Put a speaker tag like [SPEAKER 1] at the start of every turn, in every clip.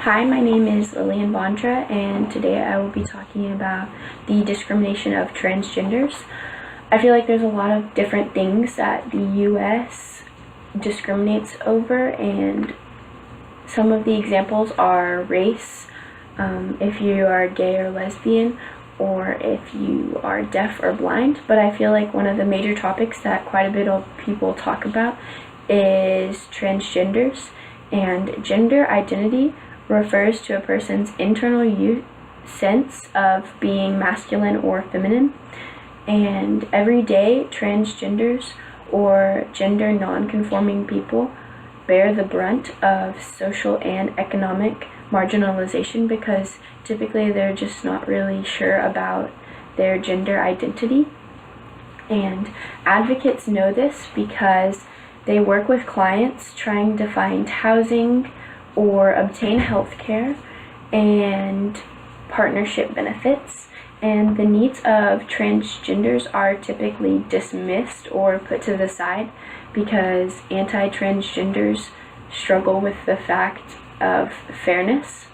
[SPEAKER 1] Hi, my name is Lillian Vondra, and today I will be talking about the discrimination of transgenders. I feel like there's a lot of different things that the U.S. discriminates over, and some of the examples are race, if you are gay or lesbian, or if you are deaf or blind. But I feel like one of the major topics that quite a bit of people talk about is transgenders, and gender identity refers to a person's internal sense of being masculine or feminine. And every day, transgenders or gender non-conforming people bear the brunt of social and economic marginalization because typically they're just not really sure about their gender identity. And advocates know this because they work with clients trying to find housing or obtain health care and partnership benefits. And the needs of transgenders are typically dismissed or put to the side because anti-transgenders struggle with the fact of fairness.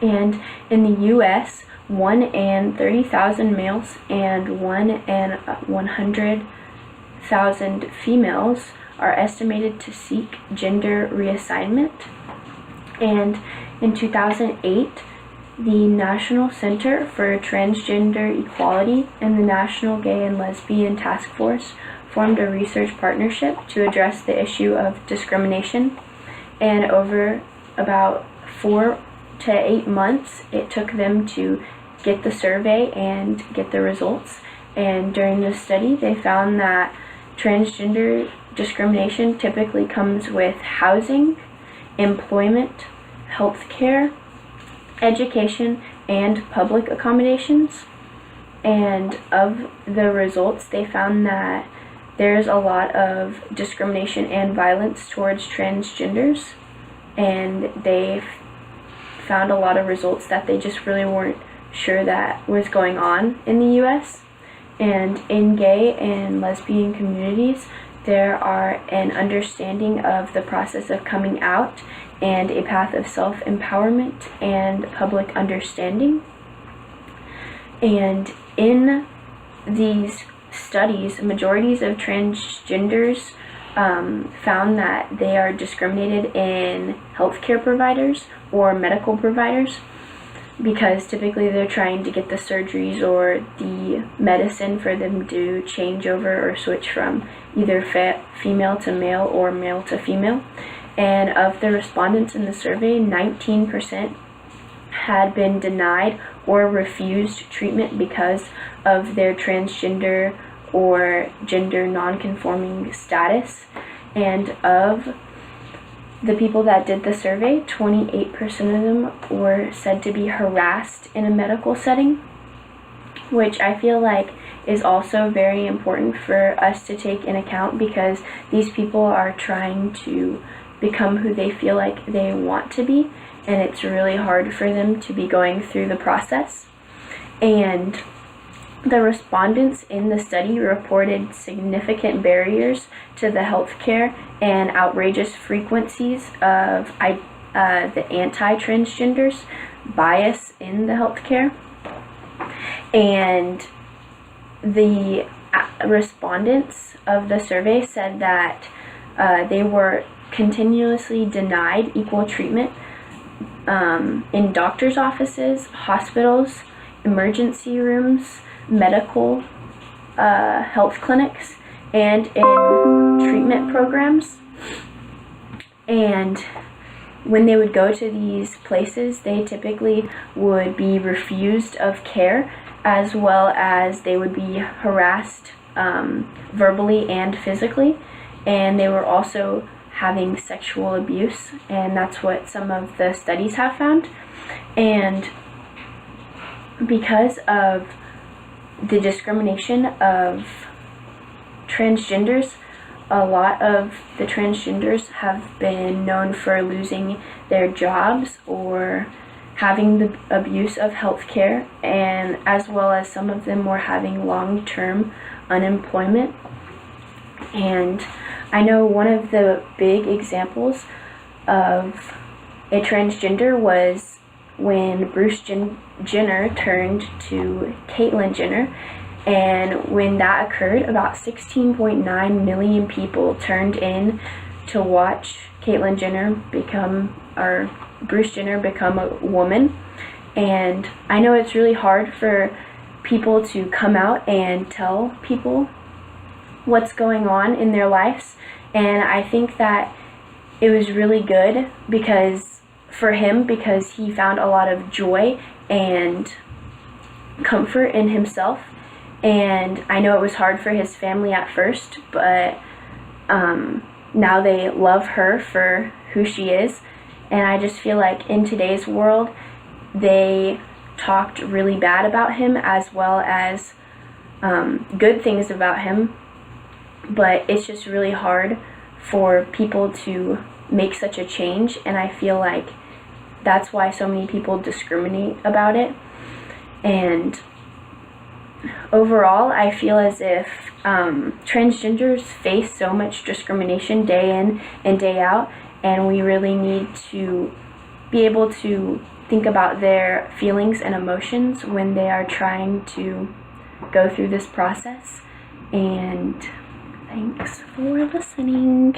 [SPEAKER 1] And in the U.S., 1 in 30,000 males and 1 in 100,000 females are estimated to seek gender reassignment. And in 2008, the National Center for Transgender Equality and the National Gay and Lesbian Task Force formed a research partnership to address the issue of discrimination. And over about 4 to 8 months, it took them to get the survey and get the results. And during the study, they found that transgender discrimination typically comes with housing, employment, health care, education, and public accommodations. And of the results, they found that there's a lot of discrimination and violence towards transgenders, and they found a lot of results that they just really weren't sure that was going on in the U.S. And in gay and lesbian communities, there are an understanding of the process of coming out and a path of self-empowerment and public understanding. And in these studies, majorities of transgenders found that they are discriminated in healthcare providers or medical providers because typically they're trying to get the surgeries or the medicine for them to change over or switch from either female to male or male to female. And of the respondents in the survey, 19% had been denied or refused treatment because of their transgender or gender non-conforming status. And of the people that did the survey, 28% of them were said to be harassed in a medical setting, which I feel like is also very important for us to take in account because these people are trying to become who they feel like they want to be, and it's really hard for them to be going through the process. And the respondents in the study reported significant barriers to the healthcare and outrageous frequencies of the anti-transgenders bias in the healthcare. And the respondents of the survey said that they were continuously denied equal treatment in doctors' offices, hospitals, emergency rooms, medical health clinics, and in treatment programs. And when they would go to these places, they typically would be refused of care, as well as they would be harassed verbally and physically, and they were also having sexual abuse, and that's what some of the studies have found. And because of the discrimination of transgenders, a lot of the transgenders have been known for losing their jobs or having the abuse of healthcare, and as well as some of them were having long-term unemployment. And I know one of the big examples of a transgender was when Bruce Jenner turned to Caitlyn Jenner. And when that occurred, about 16.9 million people turned in to watch Caitlyn Jenner or Bruce Jenner become a woman. And I know it's really hard for people to come out and tell people what's going on in their lives. And I think that it was really good for him because he found a lot of joy and comfort in himself. And I know it was hard for his family at first, but now they love her for who she is. And I just feel like in today's world, they talked really bad about him as well as good things about him. But it's just really hard for people to make such a change, and I feel like that's why so many people discriminate about it. And overall, I feel as if transgenders face so much discrimination day in and day out, and we really need to be able to think about their feelings and emotions when they are trying to go through this process. And thanks for listening.